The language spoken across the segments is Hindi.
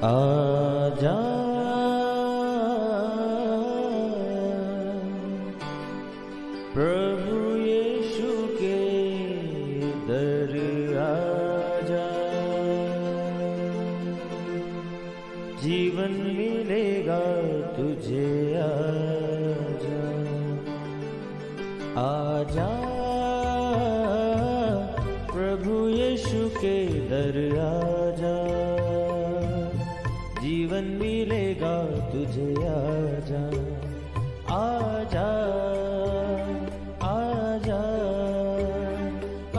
आजा प्रभु यीशु के दर आजा, जीवन मिलेगा तुझे। आजा आजा प्रभु यीशु के दर आजा, जीवन मिलेगा तुझे। आजा आजा आजा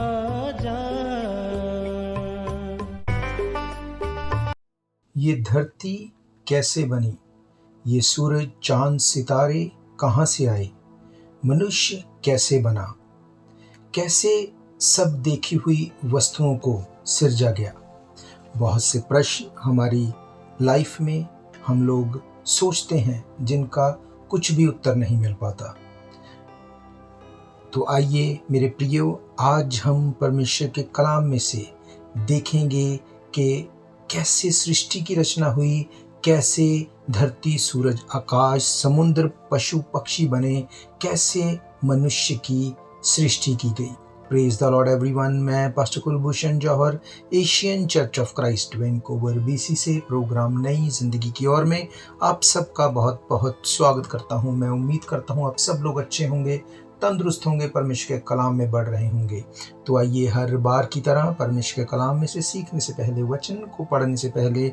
आजा। ये धरती कैसे बनी, ये सूरज चांद सितारे कहाँ से आए, मनुष्य कैसे बना, कैसे सब देखी हुई वस्तुओं को सिरजा गया। बहुत से प्रश्न हमारी लाइफ में हम लोग सोचते हैं जिनका कुछ भी उत्तर नहीं मिल पाता। तो आइए मेरे प्रियो, आज हम परमेश्वर के कलाम में से देखेंगे कि कैसे सृष्टि की रचना हुई, कैसे धरती, सूरज, आकाश, समुद्र, पशु पक्षी बने, कैसे मनुष्य की सृष्टि की गई। Praise the Lord everyone. मैं pastor Kulbhushan Johar, Asian church of Christ Vancouver BC से प्रोग्राम नई जिंदगी की ओर में आप सबका बहुत बहुत स्वागत करता हूं। मैं उम्मीद करता हूं आप सब लोग अच्छे होंगे, तंदुरुस्त होंगे, परमेश्वर के कलाम में बढ़ रहे होंगे। तो आइए हर बार की तरह परमेश्वर के कलाम में से सीखने से पहले, वचन को पढ़ने से पहले,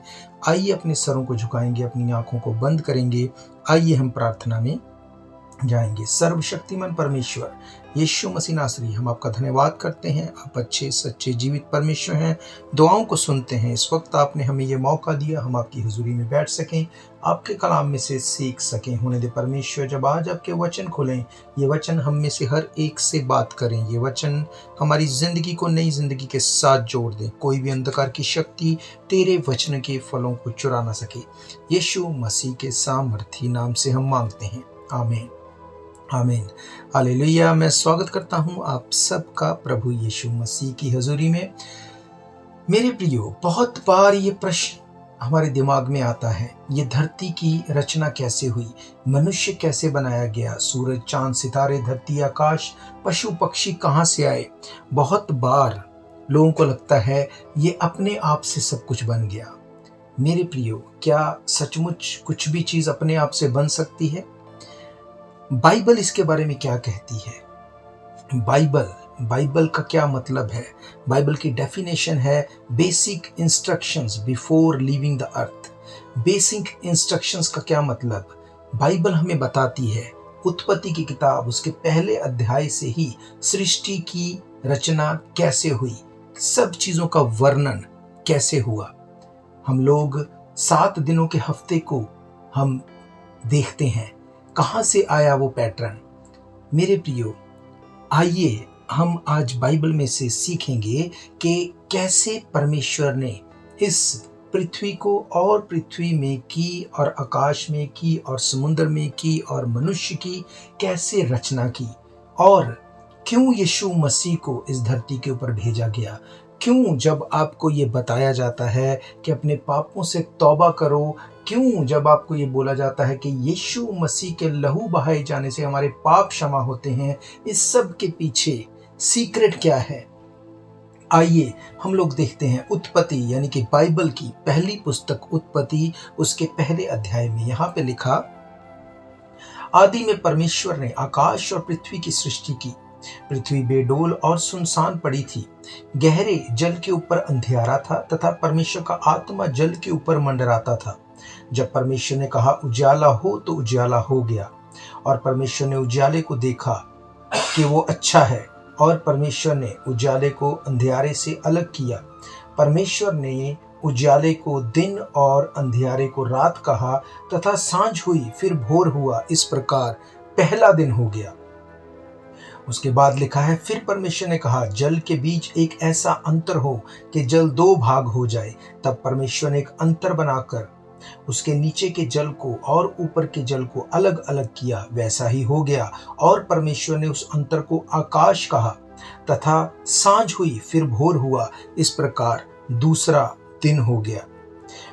आइए अपने सरों को झुकाएंगे, अपनी आंखों को बंद करेंगे। आइए हम प्रार्थना में जाएंगे। सर्वशक्तिमान परमेश्वर यीशु मसीह नासरी, हम आपका धन्यवाद करते हैं। आप अच्छे सच्चे जीवित परमेश्वर हैं, दुआओं को सुनते हैं। इस वक्त आपने हमें ये मौका दिया, हम आपकी हुजूरी में बैठ सकें, आपके कलाम में से सीख सकें। होने दे परमेश्वर, जब आज आपके वचन खोलें, ये वचन हम में से हर एक से बात करें। ये वचन हमारी जिंदगी को नई जिंदगी के साथ जोड़ दे। कोई भी अंधकार की शक्ति तेरे वचन के फलों को चुरा ना सके। यीशु मसीह के सामर्थी नाम से हम मांगते हैं, आमीन आमीन हालेलुया। मैं स्वागत करता हूं आप सबका प्रभु यीशु मसीह की हजूरी में। मेरे प्रियो, बहुत बार ये प्रश्न हमारे दिमाग में आता है, ये धरती की रचना कैसे हुई, मनुष्य कैसे बनाया गया, सूरज चांद सितारे, धरती आकाश, पशु पक्षी कहाँ से आए। बहुत बार लोगों को लगता है ये अपने आप से सब कुछ बन गया। मेरे प्रियो, क्या सचमुच कुछ भी चीज अपने आप से बन सकती है? बाइबल इसके बारे में क्या कहती है? बाइबल का क्या मतलब है? बाइबल की डेफिनेशन है basic instructions before leaving the earth. Basic instructions का क्या मतलब? बाइबल हमें बताती है, उत्पत्ति की किताब उसके पहले अध्याय से ही सृष्टि की रचना कैसे हुई, सब चीजों का वर्णन कैसे हुआ। हम लोग 7 दिनों के हफ्ते को हम देखते हैं, कहां से आया वो पैटर्न। मेरे प्रियो, आइए हम आज बाइबल में से सीखेंगे कि कैसे परमेश्वर ने इस पृथ्वी को और पृथ्वी में की, और आकाश में की, और समुद्र में की, और मनुष्य की कैसे रचना की, और क्यों यीशु मसीह को इस धरती के ऊपर भेजा गया। क्यों जब आपको ये बताया जाता है कि अपने पापों से तौबा करो, क्यों जब आपको ये बोला जाता है कि यीशु मसीह के लहू बहाए जाने से हमारे पाप क्षमा होते हैं, इस सब के पीछे सीक्रेट क्या है? आइए हम लोग देखते हैं उत्पत्ति, यानी कि बाइबल की पहली पुस्तक उत्पत्ति, उसके पहले अध्याय में यहाँ पे लिखा, आदि में परमेश्वर ने आकाश और पृथ्वी की सृष्टि की। पृथ्वी बेडोल और सुनसान पड़ी थी, गहरे जल के ऊपर अंधियारा था, तथा परमेश्वर का आत्मा जल के ऊपर मंडराता था। जब परमेश्वर ने कहा उजाला हो, तो उजाला हो गया। और परमेश्वर ने उजाले को देखा कि वो अच्छा है, और परमेश्वर ने उजाले को अंधियारे से अलग किया। परमेश्वर ने उजाले को दिन और अंधियारे को रात कहा, तथा सांझ हुई, फिर भोर हुआ। इस प्रकार पहला दिन हो गया। उसके बाद लिखा है, फिर परमेश्वर ने कहा जल के बीच एक ऐसा अंतर हो कि जल 2 भाग हो जाए। तब परमेश्वर ने एक अंतर बनाकर उसके नीचे के जल को और ऊपर के जल को अलग अलग किया। वैसा ही हो गया। और परमेश्वर ने उस अंतर को आकाश कहा, तथा सांझ हुई, फिर भोर हुआ। इस प्रकार दूसरा दिन हो गया।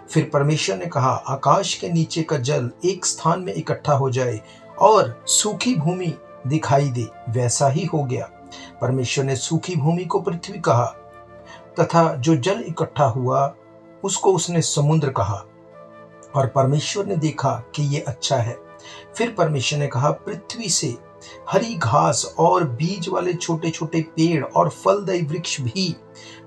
फिर परमेश्वर ने कहा, आकाश के नीचे का जल एक स्थान में इकट्ठा हो जाए और सूखी भूमि दिखाई दे। वैसा ही हो गया। परमेश्वर ने सूखी भूमि को पृथ्वी कहा तथा जो जल इकट्ठा हुआ उसको उसने समुद्र कहा। और परमेश्वर ने देखा कि ये अच्छा है। फिर परमेश्वर ने कहा, पृथ्वी से हरी घास और बीज वाले छोटे छोटे पेड़ और फलदायी वृक्ष भी,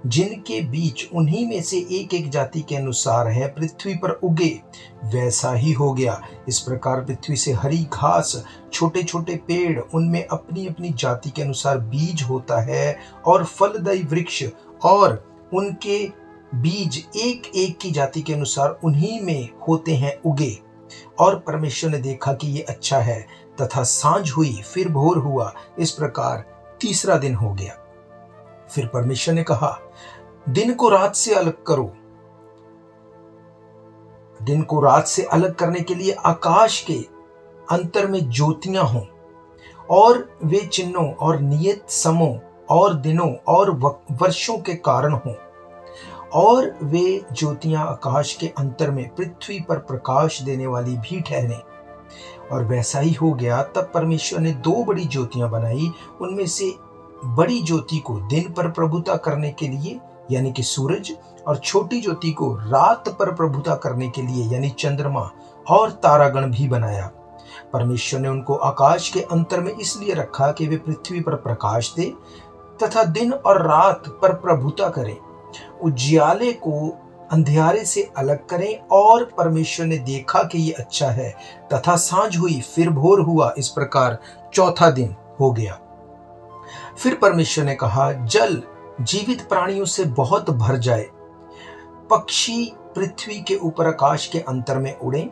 जिनके बीज उन्हीं में से एक एक जाति के अनुसार है, पृथ्वी पर उगे। वैसा ही हो गया। इस प्रकार पृथ्वी से हरी घास, छोटे छोटे पेड़, उनमें अपनी अपनी जाति के अनुसार बीज होता है, और फलदायी वृक्ष और उनके बीज एक एक की जाति के अनुसार उन्हीं में होते हैं, उगे। और परमेश्वर ने देखा कि ये अच्छा है। तथा सांझ हुई, फिर भोर हुआ। इस प्रकार तीसरा दिन हो गया। फिर परमेश्वर ने कहा, दिन को रात से अलग करो। दिन को रात से अलग करने के लिए आकाश के अंतर में ज्योतियां हों, और वे चिन्हों और नियत समों और दिनों और वर्षों के कारण हों, और वे ज्योतियां आकाश के अंतर में पृथ्वी पर प्रकाश देने वाली भी ठहरे। और वैसा ही हो गया। तब परमेश्वर ने दो बड़ी ज्योतियां बनाई। उनमें से बड़ी ज्योति को दिन पर प्रभुता करने के लिए यानी कि सूरज, और छोटी ज्योति को रात पर प्रभुता करने के लिए यानी चंद्रमा और तारागण भी बनाया। परमेश्वर ने उनको आकाश के अंतर में इसलिए रखा कि वे पृथ्वी पर प्रकाश दे तथा दिन और रात पर प्रभुता करें, उजियाले को अंधियारे से अलग करें। और परमेश्वर ने देखा कि ये अच्छा है। तथा सांझ हुई, फिर भोर हुआ। इस प्रकार चौथा दिन हो गया। फिर परमेश्वर ने कहा, जल जीवित प्राणियों से बहुत भर जाए, पक्षी पृथ्वी के ऊपर आकाश के अंतर में उड़े।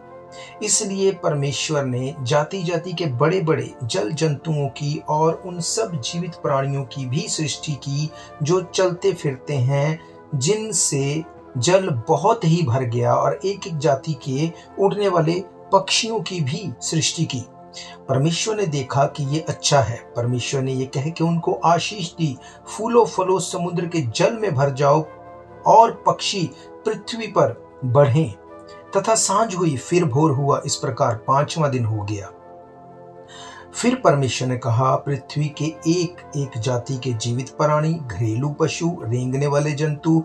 इसलिए परमेश्वर ने जाति जाति के बड़े बड़े जल जंतुओं की और उन सब जीवित प्राणियों की भी सृष्टि की जो चलते फिरते हैं, जिनसे जल बहुत ही भर गया, और एक एक जाति के उड़ने वाले पक्षियों की भी सृष्टि की। परमेश्वर ने देखा कि ये अच्छा है। परमेश्वर ने ये कह के उनको आशीष दी, फूलो फलो समुद्र के जल में भर जाओ, और पक्षी पृथ्वी पर बढ़ें। तथा सांझ हुई, फिर भोर हुआ। इस प्रकार पांचवा दिन हो गया। फिर परमेश्वर ने कहा, पृथ्वी के एक एक जाति के जीवित प्राणी, घरेलू पशु, रेंगने वाले जंतु,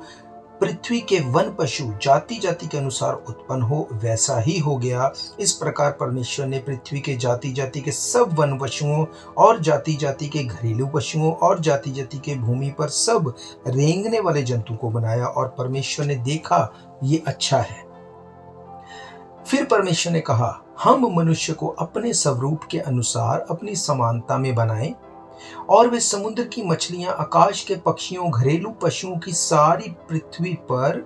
पृथ्वी के वन पशु जाति जाति के अनुसार उत्पन्न हो। वैसा ही हो गया। इस प्रकार परमेश्वर ने पृथ्वी के जाति जाति के सब वन पशुओं और जाति जाति के घरेलू पशुओं और जाति जाति के भूमि पर सब रेंगने वाले जंतु को बनाया। और परमेश्वर ने देखा ये अच्छा है। फिर परमेश्वर ने कहा, हम मनुष्य को अपने स्वरूप के अनुसार अपनी समानता में बनाएं, और वे समुद्र की मछलियां, आकाश के पक्षियों, घरेलू पशुओं की सारी पृथ्वी पर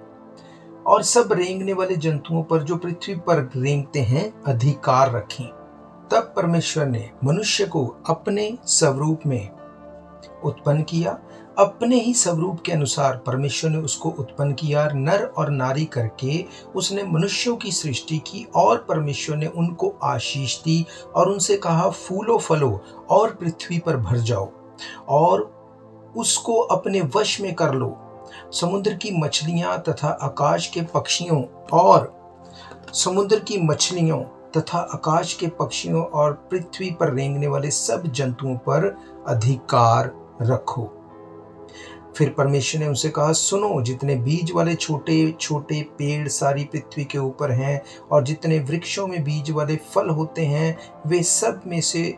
और सब रेंगने वाले जंतुओं पर जो पृथ्वी पर रेंगते हैं अधिकार रखें। तब परमेश्वर ने मनुष्य को अपने स्वरूप में उत्पन्न किया, अपने ही स्वरूप के अनुसार परमेश्वर ने उसको उत्पन्न किया। नर और नारी करके उसने मनुष्यों की सृष्टि की, और परमेश्वर ने उनको आशीष दी और उनसे कहा, फूलो फलो और पृथ्वी पर भर जाओ और उसको अपने वश में कर लो। समुद्र की मछलियां तथा आकाश के पक्षियों और समुद्र की मछलियों तथा आकाश के पक्षियों और पृथ्वी पर रेंगने वाले सब जंतुओं पर अधिकार रखो। फिर परमेश्वर ने उनसे कहा, सुनो, जितने बीज वाले छोटे छोटे पेड़ सारी पृथ्वी के ऊपर हैं, और जितने वृक्षों में बीज वाले फल होते हैं, वे सब में से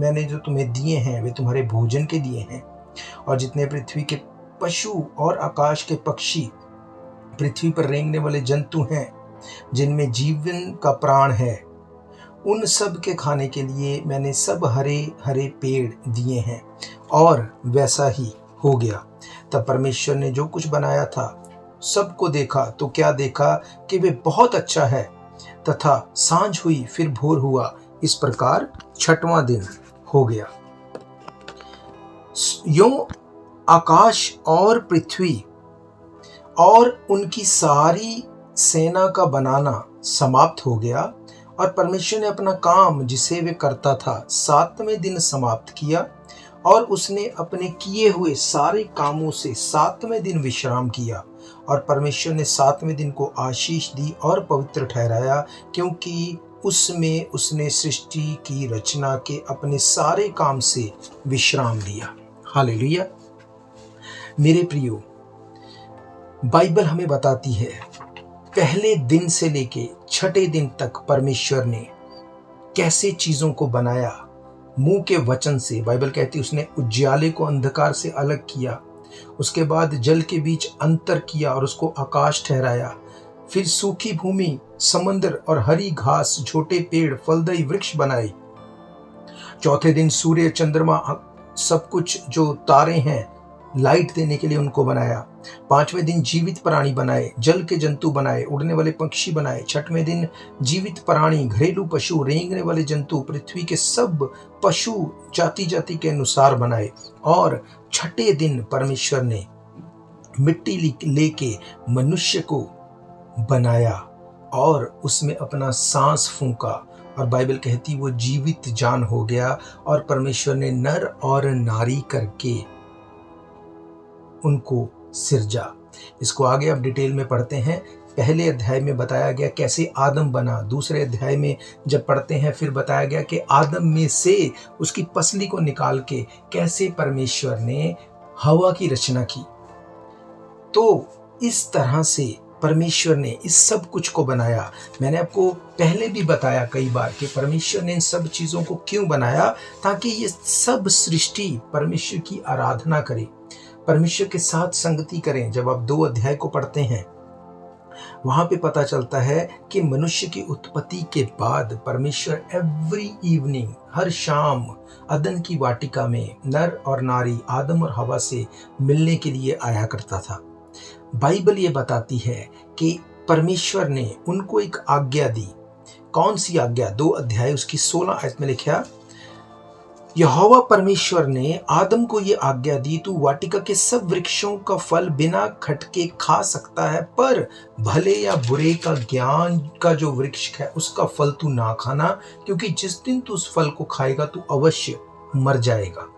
मैंने जो तुम्हें दिए हैं वे तुम्हारे भोजन के दिए हैं। और जितने पृथ्वी के पशु और आकाश के पक्षी, पृथ्वी पर रेंगने वाले जंतु हैं, जिनमें जीवन का प्राण है, उन सब के खाने के लिए मैंने सब हरे हरे पेड़ दिए हैं। और वैसा ही हो गया। तब परमेश्वर ने जो कुछ बनाया था सबको देखा, तो क्या देखा कि वे बहुत अच्छा है। तथा सांझ हुई, फिर भोर हुआ। इस प्रकार छठवां दिन हो गया। यूं आकाश और पृथ्वी और उनकी सारी सेना का बनाना समाप्त हो गया, और परमेश्वर ने अपना काम जिसे वे करता था सातवें दिन समाप्त किया, और उसने अपने किए हुए सारे कामों से सातवें दिन विश्राम किया। और परमेश्वर ने 7वें दिन को आशीष दी और पवित्र ठहराया, क्योंकि उसमें उसने सृष्टि की रचना के अपने सारे काम से विश्राम लिया। हालेलुया। मेरे प्रियो, बाइबल हमें बताती है पहले दिन से लेके छठे दिन तक परमेश्वर ने कैसे चीजों को बनाया। मुंह के वचन से, बाइबल कहती है उसने उज्याले को अंधकार से अलग किया, उसके बाद जल के बीच अंतर किया और उसको आकाश ठहराया, फिर सूखी भूमि, समंदर और हरी घास, छोटे पेड़, फलदायी वृक्ष बनाए। चौथे दिन सूर्य, चंद्रमा, सब कुछ जो तारे हैं लाइट देने के लिए उनको बनाया। 5वें दिन जीवित प्राणी बनाए, जल के जंतु बनाए, उड़ने वाले पक्षी बनाए। 6वें दिन जीवित प्राणी, घरेलू पशु, रेंगने वाले जंतु, पृथ्वी के सब पशु जाति जाति के अनुसार बनाए। और 6ठे दिन परमेश्वर ने मिट्टी लेके मनुष्य को बनाया और उसमें अपना सांस फूंका, और बाइबल कहती वो जीवित जान हो गया। और परमेश्वर ने नर और नारी करके उनको सिरजा। इसको आगे अब डिटेल में पढ़ते हैं। पहले अध्याय में बताया गया कैसे आदम बना। दूसरे अध्याय में जब पढ़ते हैं फिर बताया गया कि आदम में से उसकी पसली को निकाल के कैसे परमेश्वर ने हवा की रचना की। तो इस तरह से परमेश्वर ने इस सब कुछ को बनाया। मैंने आपको पहले भी बताया कई बार कि परमेश्वर ने इन सब चीजों को क्यों बनाया, ताकि ये सब सृष्टि परमेश्वर की आराधना करे, परमेश्वर के साथ संगति करें। जब आप 2 अध्याय को पढ़ते हैं वहां पे पता चलता है कि मनुष्य की उत्पत्ति के बाद परमेश्वर एवरी इवनिंग, हर शाम अदन की वाटिका में नर और नारी, आदम और हवा से मिलने के लिए आया करता था। बाइबल ये बताती है कि परमेश्वर ने उनको एक आज्ञा दी। कौन सी आज्ञा? 2 अध्याय उसकी 16 आयत में लिखा, यहोवा परमेश्वर ने आदम को ये आज्ञा दी, तू वाटिका के सब वृक्षों का फल बिना खटके खा सकता है, पर भले या बुरे का ज्ञान का जो वृक्ष है उसका फल तू ना खाना, क्योंकि जिस दिन तू उस फल को खाएगा तू अवश्य मर जाएगा।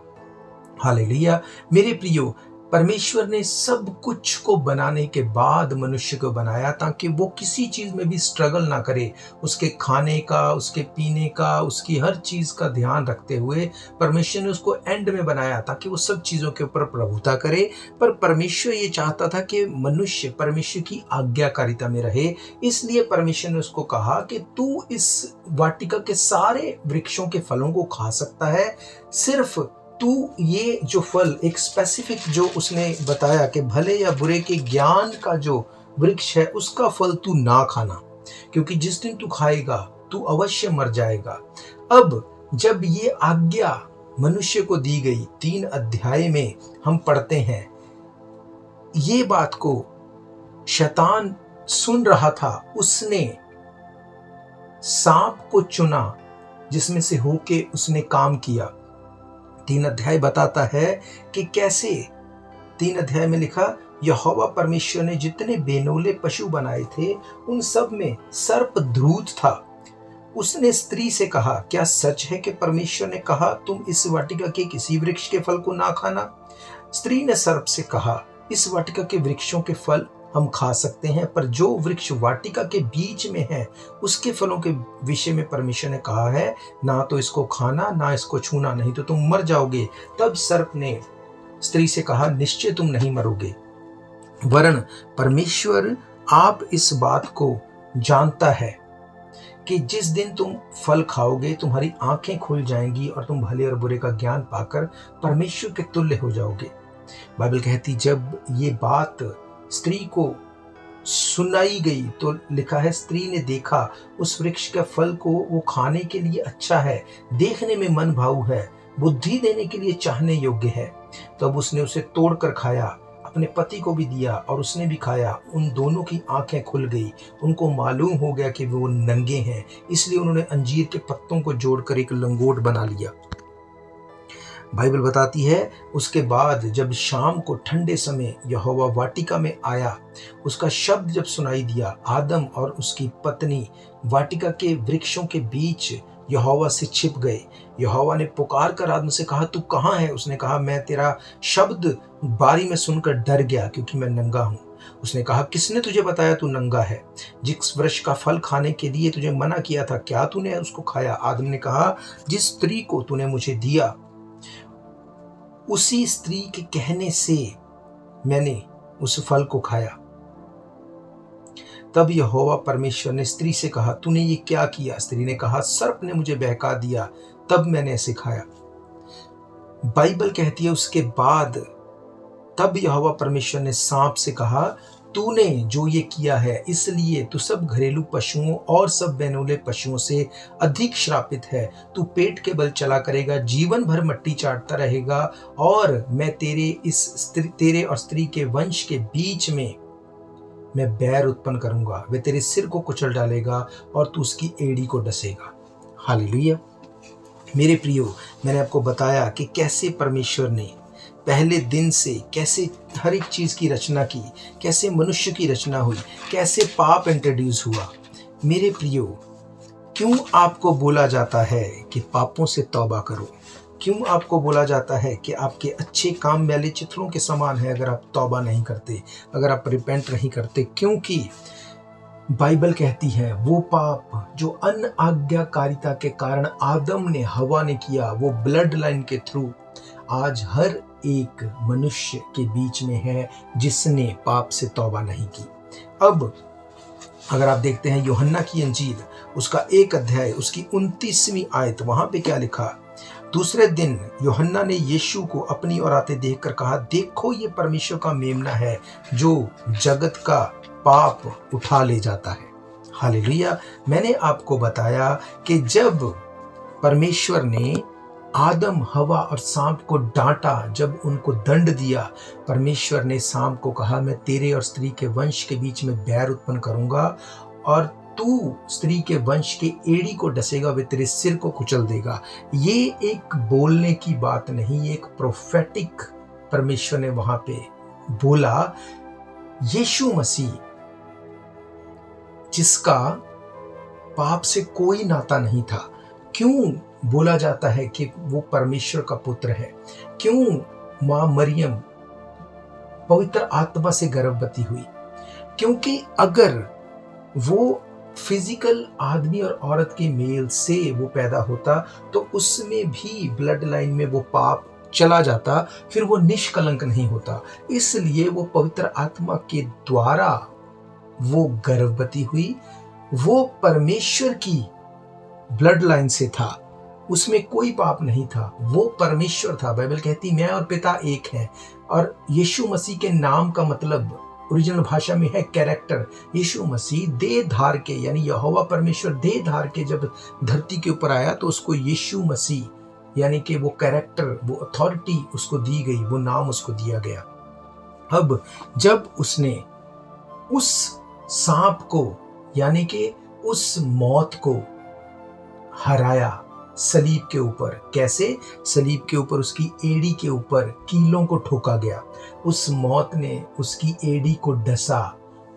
हालेलुया। मेरे प्रियो, परमेश्वर ने सब कुछ को बनाने के बाद मनुष्य को बनाया ताकि वो किसी चीज में भी स्ट्रगल ना करे। उसके खाने का, उसके पीने का, उसकी हर चीज का ध्यान रखते हुए परमेश्वर ने उसको एंड में बनाया ताकि वो सब चीजों के ऊपर प्रभुता करे। पर परमेश्वर ये चाहता था कि मनुष्य परमेश्वर की आज्ञाकारिता में रहे, इसलिए परमेश्वर ने उसको कहा कि तू इस वाटिका के सारे वृक्षों के फलों को खा सकता है, सिर्फ तू ये जो फल, एक स्पेसिफिक जो उसने बताया कि भले या बुरे के ज्ञान का जो वृक्ष है उसका फल तू ना खाना, क्योंकि जिस दिन तू खाएगा तू अवश्य मर जाएगा। अब जब ये आज्ञा मनुष्य को दी गई, 3 अध्याय में हम पढ़ते हैं, ये बात को शैतान सुन रहा था, उसने सांप को चुना जिसमें से होके उसने काम किया। 3 अध्याय बताता है कि कैसे। 3 अध्याय में लिखा, यहोवा परमेश्वर ने जितने बेनौले पशु बनाए थे उन सब में सर्प धूर्त था। उसने स्त्री से कहा, क्या सच है कि परमेश्वर ने कहा तुम इस वाटिका के किसी वृक्ष के फल को ना खाना? स्त्री ने सर्प से कहा, इस वाटिका के वृक्षों के फल हम खा सकते हैं, पर जो वृक्ष वाटिका के बीच में है उसके फलों के विषय में परमेश्वर ने कहा है, ना तो इसको खाना ना इसको छूना, नहीं तो तुम मर जाओगे। तब सर्प ने स्त्री से कहा, निश्चय तुम नहीं मरोगे, वरन परमेश्वर आप इस बात को जानता है कि जिस दिन तुम फल खाओगे तुम्हारी आंखें खुल जाएंगी और तुम भले और बुरे का ज्ञान पाकर परमेश्वर के तुल्य हो जाओगे। बाइबल कहती जब ये बात स्त्री को सुनाई गई तो लिखा है, स्त्री ने देखा उस वृक्ष का फल को वो खाने के लिए अच्छा है, देखने में मन भाऊ है, बुद्धि देने के लिए चाहने योग्य है। तब उसने उसे तोड़कर खाया, अपने पति को भी दिया और उसने भी खाया। उन दोनों की आंखें खुल गई, उनको मालूम हो गया कि वो नंगे हैं, इसलिए उन्होंने अंजीर के पत्तों को जोड़कर एक लंगोट बना लिया। बाइबल बताती है उसके बाद जब शाम को ठंडे समय यहोवा वाटिका में आया, उसका शब्द जब सुनाई दिया, आदम और उसकी पत्नी वाटिका के वृक्षों के बीच यहोवा से छिप गए। यहोवा ने पुकार कर आदम से कहा, तू कहाँ है? उसने कहा, मैं तेरा शब्द बारी में सुनकर डर गया क्योंकि मैं नंगा हूँ। उसने कहा, किसने तुझे बताया तू नंगा है? जिस वृक्ष का फल खाने के लिए तुझे मना किया था, क्या तूने उसको खाया? आदम ने कहा, जिस स्त्री को तूने मुझे दिया, उसी स्त्री के कहने से मैंने उस फल को खाया। तब यहोवा परमेश्वर ने स्त्री से कहा, तूने ये क्या किया? स्त्री ने कहा, सर्प ने मुझे बहका दिया, तब मैंने इसे खाया। बाइबल कहती है उसके बाद तब यहोवा परमेश्वर ने सांप से कहा, तूने जो ये किया है इसलिए तू सब घरेलू पशुओं और सब बैनोले पशुओं से अधिक श्रापित है। तू पेट के बल चला करेगा, जीवन भर मट्टी चाटता रहेगा, और मैं तेरे और स्त्री के वंश के बीच में मैं बैर उत्पन्न करूंगा। वे तेरे सिर को कुचल डालेगा और तू उसकी एड़ी को डसेगा। हालेलुया। मेरे प्रियो, मैंने आपको बताया कि कैसे परमेश्वर ने पहले दिन से कैसे हर एक चीज की रचना की, कैसे मनुष्य की रचना हुई, कैसे पाप इंट्रोड्यूस हुआ। मेरे प्रियो, क्यों आपको बोला जाता है कि पापों से तौबा करो? क्यों आपको बोला जाता है कि आपके अच्छे काम मैले चित्रों के समान है अगर आप तौबा नहीं करते, अगर आप रिपेंट नहीं करते? क्योंकि बाइबल कहती है वो पाप जो अनआज्ञाकारिता के कारण आदम ने, हवा ने किया, वो ब्लड लाइन के थ्रू आज हर एक मनुष्य के बीच में है जिसने पाप से तौबा नहीं की। अब अगर आप देखते हैं यूहन्ना की अंजील, उसका 1 अध्याय, उसकी 29वीं आयत, वहां पे क्या लिखा? दूसरे दिन यूहन्ना ने यीशु को अपनी ओर आते देखकर कहा, देखो ये परमेश्वर का मेमना है जो जगत का पाप उठा ले जाता है। हालेलुया। मैंने आपको बताया कि जब परमेश्वर ने आदम, हवा और सांप को डांटा, जब उनको दंड दिया, परमेश्वर ने सांप को कहा, मैं तेरे और स्त्री के वंश के बीच में बैर उत्पन्न करूंगा और तू स्त्री के वंश के एड़ी को डसेगा, वे तेरे सिर को कुचल देगा। ये एक बोलने की बात नहीं, एक प्रोफेटिक परमेश्वर ने वहां पे बोला। यीशु मसीह जिसका पाप से कोई नाता नहीं था, क्यों बोला जाता है कि वो परमेश्वर का पुत्र है? क्यों मां मरियम पवित्र आत्मा से गर्भवती हुई? क्योंकि अगर वो फिजिकल आदमी और औरत के मेल से वो पैदा होता तो उसमें भी ब्लड लाइन में वो पाप चला जाता, फिर वो निष्कलंक नहीं होता। इसलिए वो पवित्र आत्मा के द्वारा वो गर्भवती हुई, वो परमेश्वर की ब्लड लाइन से था, उसमें कोई पाप नहीं था, वो परमेश्वर था। बाइबल कहती मैं और पिता एक हैं। और यीशु मसीह के नाम का मतलब ओरिजिनल भाषा में है कैरेक्टर। यीशु मसीह देह धार के, यानी यहोवा परमेश्वर देह धार के जब धरती के ऊपर आया तो उसको यीशु मसीह, यानी कि वो कैरेक्टर, वो अथॉरिटी उसको दी गई, वो नाम उसको दिया गया। अब जब उसने उस सांप को, यानी कि उस मौत को हराया सलीब के ऊपर, कैसे? सलीब के ऊपर उसकी एड़ी के ऊपर कीलों को ठोका गया, उस मौत ने उसकी एड़ी को डसा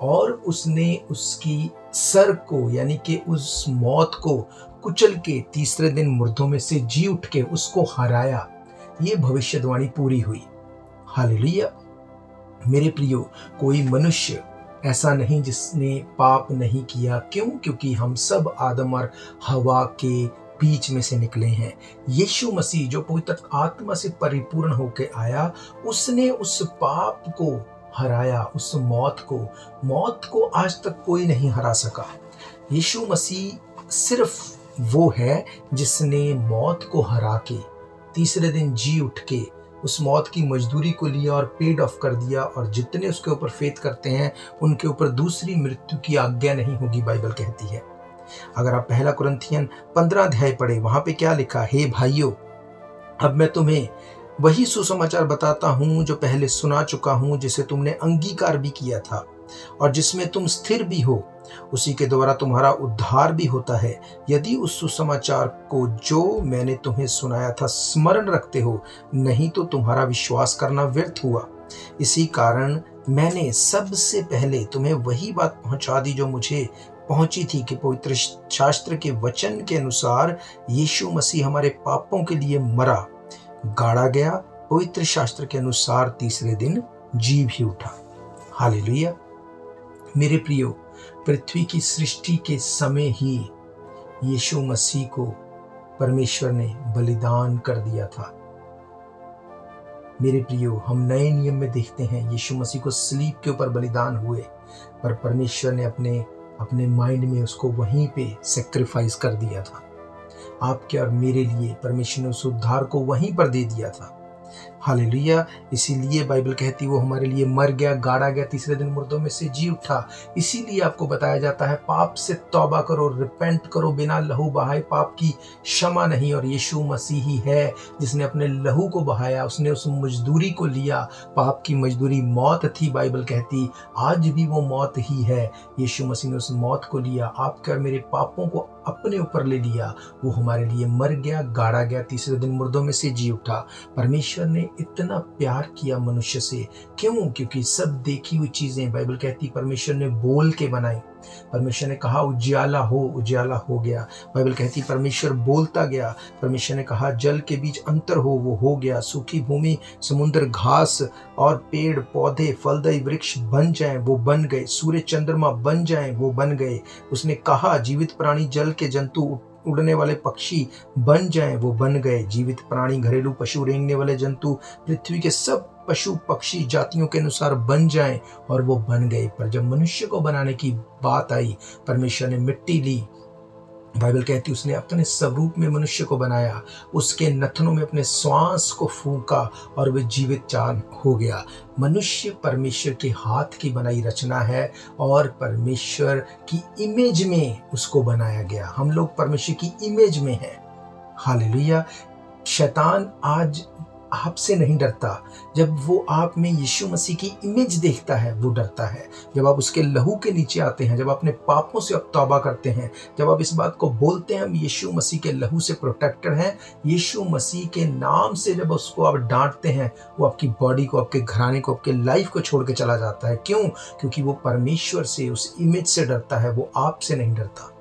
और उसने उसकी सर को, यानी कि उस मौत को कुचल के तीसरे दिन मुर्दों में से जी उठ के उसको हराया। ये भविष्यवाणी पूरी हुई। हालेलुया। मेरे प्रियो, कोई मनुष्य ऐसा नहीं जिसने पाप नहीं किया। क्यों? क्योंकि हम सब आदम और हवा के बीच में से निकले हैं। यीशु मसीह जो पवित्र आत्मा से परिपूर्ण होकर आया, उसने उस पाप को हराया, उस मौत को आज तक कोई नहीं हरा सका। यीशु मसीह सिर्फ वो है जिसने मौत को हरा के तीसरे दिन जी उठ के उस मौत की मजदूरी को लिया और पेड ऑफ कर दिया, और जितने उसके ऊपर फेथ करते हैं उनके ऊपर दूसरी मृत्यु की आज्ञा नहीं होगी, बाइबल कहती है। अगर आप 1 कुरिन्थियन 15 अध्याय पढ़े, वहां पे क्या लिखा? हे भाइयों, अब मैं तुम्हें वही सुसमाचार बताता हूं जो पहले सुना चुका हूं, जिसे तुमने अंगीकार भी किया था और जिसमें तुम स्थिर भी हो, उसी के द्वारा तुम्हारा उद्धार भी होता है, यदि उस सुसमाचार को जो मैंने तुम्हें सुनाया था स्मरण रखते हो, नहीं तो तुम्हारा विश्वास करना व्यर्थ हुआ। इसी कारण मैंने सबसे पहले तुम्हें वही बात पहुंचा दी जो मुझे पहुंची थी, कि पवित्र शास्त्र के वचन के अनुसार यीशु मसीह हमारे पापों के लिए मरा, गाड़ा गया, पवित्र शास्त्र के अनुसार तीसरे दिन जी भी उठा। हालेलुया। मेरे प्रियो, पृथ्वी की सृष्टि के समय ही यीशु मसीह को परमेश्वर ने बलिदान कर दिया था। मेरे प्रियो, हम नए नियम में देखते हैं यीशु मसीह को सलीब के ऊपर बलिदान हुए, पर परमेश्वर ने अपने माइंड में उसको वहीं पे सेक्रीफाइस कर दिया था। आपके और मेरे लिए परमेश्वर ने उस उद्धार को वहीं पर दे दिया था। हालेलुया। इसीलिए बाइबल कहती वो हमारे लिए मर गया, गाड़ा गया, तीसरे दिन मुर्दों में से जी उठा। इसीलिए आपको बताया जाता है पाप से तौबा करो, रिपेंट करो, बिना लहू बहाए पाप की क्षमा नहीं। और यीशु मसीह ही है जिसने अपने लहू को बहाया, उसने उस मजदूरी को लिया। पाप की मजदूरी मौत थी, बाइबल कहती आज भी वो मौत ही है। यीशु मसीह ने उस मौत को लिया, आपके और मेरे पापों को अपने ऊपर ले लिया। वो हमारे लिए मर गया, गाड़ा गया, तीसरे दिन मुर्दों में से जी उठा। परमेश्वर ने इतना प्यार किया मनुष्य से। क्यों? क्योंकि सब देखी हुई चीजें बाइबल कहती परमेश्वर ने बोल के बनाई। परमेश्वर ने कहा उजियाला हो, उजियाला हो गया। बाइबल कहती परमेश्वर बोलता गया। परमेश्वर ने कहा जल के बीच अंतर हो, वो हो गया। सूखी भूमि, समुद्र, घास और पेड़ पौधे, फलदायी वृक्ष बन जाएं, वो बन गए। सूर्य चंद्रमा बन जाएं, वो बन गए। उसने कहा जीवित प्राणी, जल के जंतु, उड़ने वाले पक्षी बन जाएं, वो बन गए। जीवित प्राणी, घरेलू पशु, रेंगने वाले जंतु, पृथ्वी के सब पशु पक्षी जातियों के अनुसार बन जाएं, और वो बन गए। पर जब मनुष्य को बनाने की बात आई, परमेश्वर ने मिट्टी ली। बाइबल कहती उसने अपने स्वरूप में मनुष्य को बनाया, उसके नथनों में अपने श्वास को फूंका और वह जीवित चाल हो गया। मनुष्य परमेश्वर के हाथ की बनाई रचना है और परमेश्वर की इमेज में उसको बनाया गया। हम लोग परमेश्वर की इमेज में हैं। हालेलुया। शैतान आज आपसे नहीं डरता। जब वो आप में यीशु मसीह की इमेज देखता है वो डरता है। जब आप उसके लहू के नीचे आते हैं, जब अपने पापों से आप तौबा करते हैं, जब आप इस बात को बोलते हैं हम यीशु मसीह के लहू से प्रोटेक्टेड हैं, यीशु मसीह के नाम से जब उसको आप डांटते हैं, वो आपकी बॉडी को, आपके घराने को, आपके लाइफ को छोड़ के चला जाता है। क्यों? क्योंकि वो परमेश्वर से, उस इमेज से डरता है, वो आपसे नहीं डरता।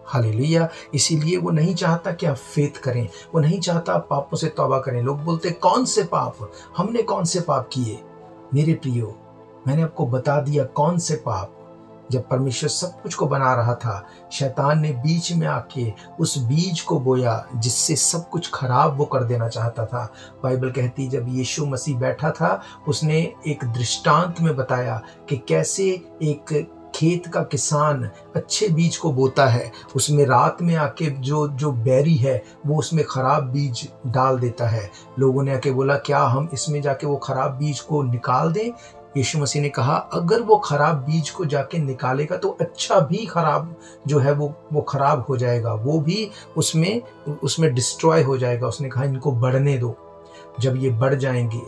हालेलुया। इसीलिए वो नहीं चाहता कि आप फेथ करें, वो नहीं चाहता आप पापों से तौबा करें। लोग बोलते कौन से पाप, हमने कौन से पाप किए? मेरे प्रियो, मैंने आपको बता दिया कौन से पाप। जब परमेश्वर सब कुछ को बना रहा था, शैतान ने बीच में आके उस बीज को बोया जिससे सब कुछ खराब वो कर देना चाहता था। बाइबल कहती जब यीशु मसीह बैठा था, उसने एक दृष्टांत में बताया कि कैसे एक खेत का किसान अच्छे बीज को बोता है, उसमें रात में आके जो बैरी है वो उसमें खराब बीज डाल देता है। लोगों ने आके बोला क्या हम इसमें जाके वो खराब बीज को निकाल दें? यीशु मसीह ने कहा अगर वो खराब बीज को जाके निकालेगा तो अच्छा भी खराब जो है वो खराब हो जाएगा, वो भी उसमें डिस्ट्रॉय हो जाएगा। उसने कहा इनको बढ़ने दो, जब ये बढ़ जाएंगे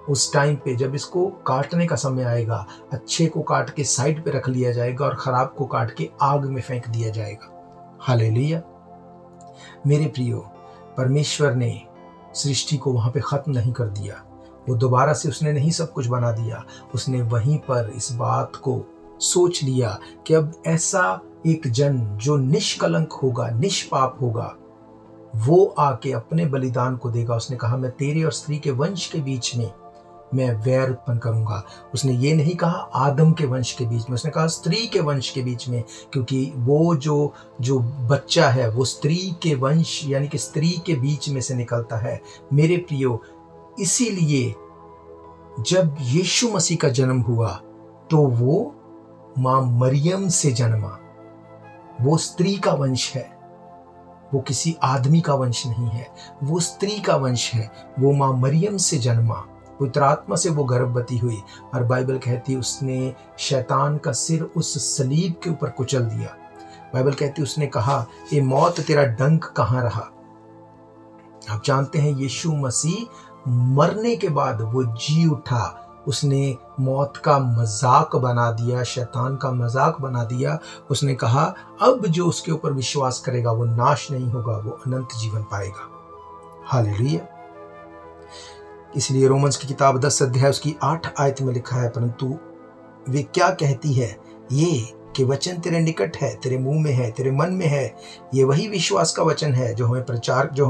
उस टाइम पे जब इसको काटने का समय आएगा, अच्छे को काट के साइड पे रख लिया जाएगा और खराब को काट के आग में फेंक दिया जाएगा। हालेलुया। मेरे प्रियो, परमेश्वर ने सृष्टि को वहां पे खत्म नहीं कर दिया, वो दोबारा से उसने नहीं सब कुछ बना दिया। उसने वहीं पर इस बात को सोच लिया कि अब ऐसा एक जन जो निष्कलंक होगा, निष्पाप होगा, वो आके अपने बलिदान को देगा। उसने कहा मैं तेरे और स्त्री के वंश के बीच में मैं वैर उत्पन्न करूंगा। उसने ये नहीं कहा आदम के वंश के बीच में, उसने कहा स्त्री के वंश के बीच में, क्योंकि वो जो बच्चा है वो स्त्री के वंश यानी कि स्त्री के बीच में से निकलता है। मेरे प्रियो, इसीलिए जब यीशु मसीह का जन्म हुआ तो वो मां मरियम से जन्मा। वो स्त्री का वंश है, वो किसी आदमी का वंश नहीं है, वो स्त्री का वंश है। वो मां मरियम से जन्मा, पवित्र आत्मा से वो गर्भवती हुई और बाइबल कहती उसने शैतान का सिर उस सलीब के ऊपर कुचल दिया। बाइबल कहती उसने कहा ये मौत तेरा डंक कहाँ रहा? आप जानते हैं यीशु मसीह मरने के बाद वो जी उठा। उसने मौत का मजाक बना दिया, शैतान का मजाक बना दिया। उसने कहा अब जो उसके ऊपर विश्वास करेगा वो नाश नहीं होगा, वो अनंत जीवन पाएगा। हालेलुया। इसलिए रोमन्स की किताब 10 अध्याय उसकी 8 आयत में लिखा है, परंतु वे क्या कहती है, ये कि वचन तेरे निकट है, तेरे मुंह में है, तेरे मन में है। ये वही विश्वास का वचन है जो हम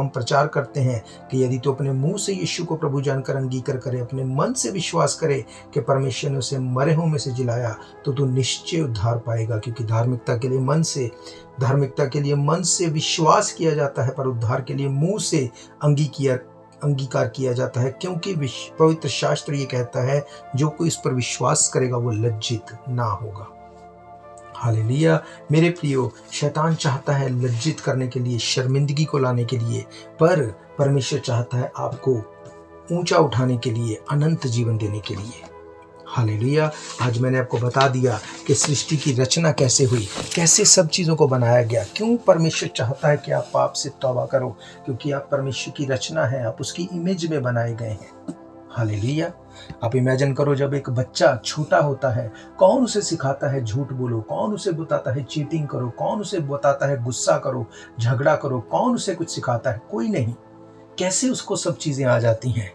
प्रचार करते हैं कि यदि तू अपने मुंह से यीशु को प्रभु जानकर अंगीकार करे, अपने मन से विश्वास करे कि परमेश्वर ने उसे मरे हुओं में से जिलाया, तो तू निश्चय उद्धार पाएगा। क्योंकि धार्मिकता के लिए मन से विश्वास किया जाता है, पर उद्धार के लिए मुंह से अंगीकार किया जाता है। क्योंकि पवित्र शास्त्र ये कहता है, जो कोई इस पर विश्वास करेगा वो लज्जित ना होगा। हालेलुया। मेरे प्रियो, शैतान चाहता है लज्जित करने के लिए, शर्मिंदगी को लाने के लिए, पर परमेश्वर चाहता है आपको ऊंचा उठाने के लिए, अनंत जीवन देने के लिए। हालेलुया। आज मैंने आपको बता दिया कि सृष्टि की रचना कैसे हुई, कैसे सब चीज़ों को बनाया गया, क्यों परमेश्वर चाहता है कि आप पाप से तौबा करो, क्योंकि आप परमेश्वर की रचना है, आप उसकी इमेज में बनाए गए हैं। हालेलुया। आप इमेजिन करो, जब एक बच्चा छोटा होता है, कौन उसे सिखाता है झूठ बोलो, कौन उसे बताता है चीटिंग करो, कौन उसे बताता है गुस्सा करो, झगड़ा करो, कौन उसे कुछ सिखाता है? कोई नहीं। कैसे उसको सब चीज़ें आ जाती हैं?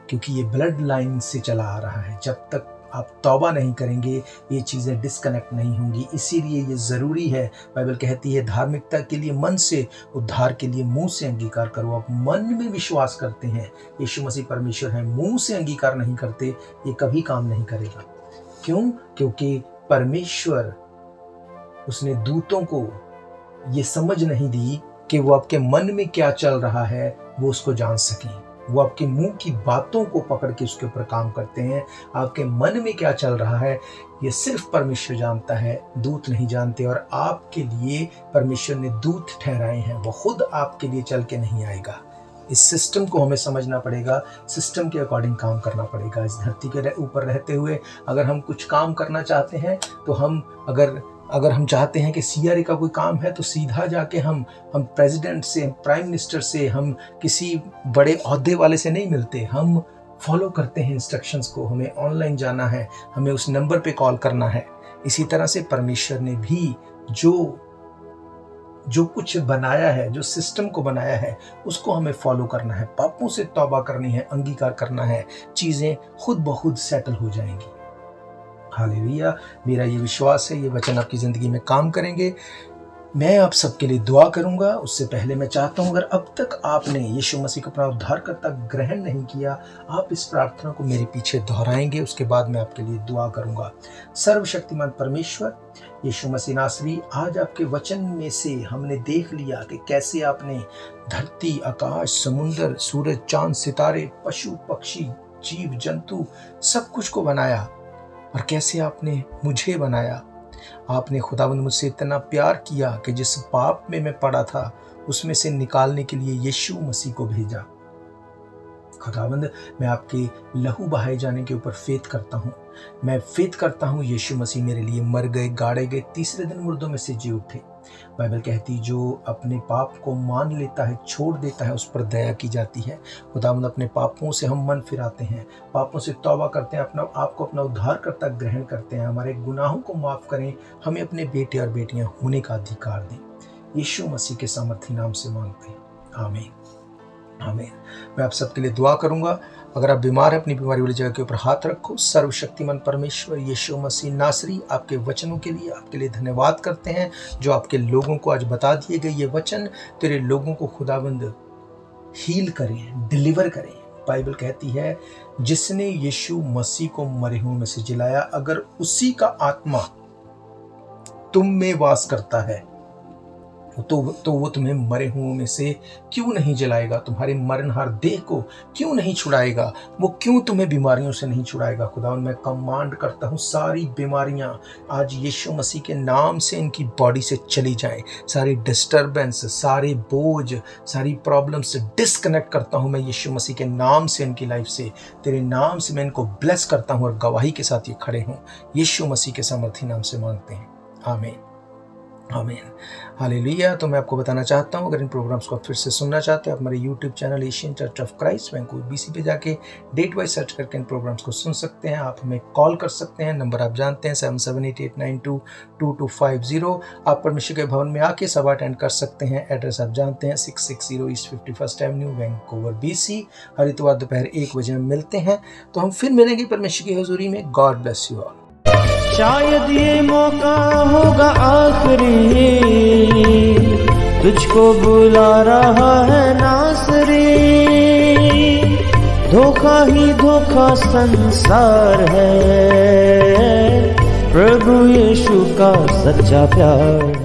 क्योंकि ये ब्लड लाइन से चला आ रहा है। जब तक आप तौबा नहीं करेंगे ये चीज़ें डिस्कनेक्ट नहीं होंगी। इसीलिए ये ज़रूरी है। बाइबल कहती है, धार्मिकता के लिए मन से, उद्धार के लिए मुंह से अंगीकार करो। आप मन में विश्वास करते हैं यीशु मसीह परमेश्वर है, मुंह से अंगीकार नहीं करते, ये कभी काम नहीं करेगा। क्यों? क्योंकि परमेश्वर, उसने दूतों को ये समझ नहीं दी कि वो आपके मन में क्या चल रहा है वो उसको जान सकें। वो आपके मुंह की बातों को पकड़ के उसके ऊपर काम करते हैं। आपके मन में क्या चल रहा है ये सिर्फ परमेश्वर जानता है, दूत नहीं जानते। और आपके लिए परमेश्वर ने दूत ठहराए हैं, वो खुद आपके लिए चल के नहीं आएगा। इस सिस्टम को हमें समझना पड़ेगा, सिस्टम के अकॉर्डिंग काम करना पड़ेगा। इस धरती के ऊपर रहते हुए अगर हम कुछ काम करना चाहते हैं तो हम अगर हम चाहते हैं कि सीआरए का कोई काम है तो सीधा जाके हम प्रेसिडेंट से, प्राइम मिनिस्टर से, हम किसी बड़े ओहदे वाले से नहीं मिलते। हम फॉलो करते हैं इंस्ट्रक्शंस को। हमें ऑनलाइन जाना है, हमें उस नंबर पे कॉल करना है। इसी तरह से परमेश्वर ने भी जो कुछ बनाया है, जो सिस्टम को बनाया है, उसको हमें फॉलो करना है। पापों से तौबा करनी है, अंगीकार करना है, चीज़ें खुद ब खुद सेटल हो जाएंगी। हालेलुया। मेरा ये विश्वास है ये वचन आपकी ज़िंदगी में काम करेंगे। मैं आप सबके लिए दुआ करूंगा। उससे पहले मैं चाहता हूं, अगर अब तक आपने यीशु मसीह को अपना उद्धारकर्ता ग्रहण नहीं किया, आप इस प्रार्थना को मेरे पीछे दोहराएंगे। उसके बाद मैं आपके लिए दुआ करूंगा। सर्वशक्तिमान परमेश्वर यीशु मसीह नासरी, आज आपके वचन में से हमने देख लिया कि कैसे आपने धरती, आकाश, समुंदर, सूरज, चांद, सितारे, पशु पक्षी, जीव जंतु सब कुछ को बनाया, और कैसे आपने मुझे बनाया। आपने खुदावंद मुझसे इतना प्यार किया कि जिस पाप में मैं पड़ा था उसमें से निकालने के लिए यीशु मसीह को भेजा। खुदावंद, मैं आपके लहू बहाए जाने के ऊपर फेथ करता हूँ। मैं फेथ करता हूँ यीशु मसीह मेरे लिए मर गए, गाड़े गए, तीसरे दिन मुर्दों में से जी उठे। बाइबल कहती जो अपने पाप को मान लेता है, छोड़ देता है, उस पर दया की जाती है। खुदावंद, अपने पापों से हम मन फिराते हैं, पापों से तौबा करते हैं, अपना आपको अपना उद्धारकर्ता ग्रहण करते हैं। हमारे गुनाहों को माफ़ करें, हमें अपने बेटे और बेटियां होने का अधिकार दें। यीशु मसीह के सामर्थी नाम से मांगते हैं, आमीन आमीन। मैं आप सबके लिए दुआ करूंगा। अगर आप बीमार हैं, अपनी बीमारी वाली जगह के ऊपर हाथ रखो। सर्वशक्तिमान परमेश्वर यीशु मसीह नासरी, आपके वचनों के लिए आपके लिए धन्यवाद करते हैं जो आपके लोगों को आज बता दिए गए। ये वचन तेरे लोगों को खुदावंद हील करें, डिलीवर करें। बाइबल कहती है जिसने यीशु मसीह को मरे हुओं में से जिलाया, अगर उसी का आत्मा तुम में वास करता है तो वो तुम्हें मरे हुओं में से क्यों नहीं जलाएगा? तुम्हारे मरणहार देह को क्यों नहीं छुड़ाएगा? वो क्यों तुम्हें बीमारियों से नहीं छुड़ाएगा? खुदावंद, मैं कमांड करता हूँ सारी बीमारियां आज यीशु मसीह के नाम से इनकी बॉडी से चली जाएं। सारी डिस्टर्बेंस, सारे बोझ, सारी प्रॉब्लम से डिस्कनेक्ट करता हूँ मैं यीशु मसीह के नाम से इनकी लाइफ से। तेरे नाम से मैं इनको ब्लेस करता हूँ और गवाही के साथ ये खड़े हूँ। यीशु मसीह के सामर्थी नाम से मांगते हैं, आमीन आमीन हालेलुया। तो मैं आपको बताना चाहता हूँ, अगर इन प्रोग्राम्स को आप फिर से सुनना चाहते हैं, आप हमारे YouTube channel Asian church of Christ Vancouver BC पे जाके डेट वाइज सर्च करके इन प्रोग्राम्स को सुन सकते हैं। आप हमें कॉल कर सकते हैं, नंबर आप जानते हैं 7788922250। आप परमेश्वर के भवन में आके सभा अटेंड कर सकते हैं। एड्रेस आप जानते हैं 660 east 51st Avenue Vancouver BC। हर इतवार दोपहर 1 बजे में मिलते हैं। तो हम फिर मिलेंगे परमेश्वर की हजूरी में। God bless you all. शायद ये मौका होगा आखिरी, तुझको बुला रहा है नासरी। धोखा ही धोखा संसार है, प्रभु यीशु का सच्चा प्यार है।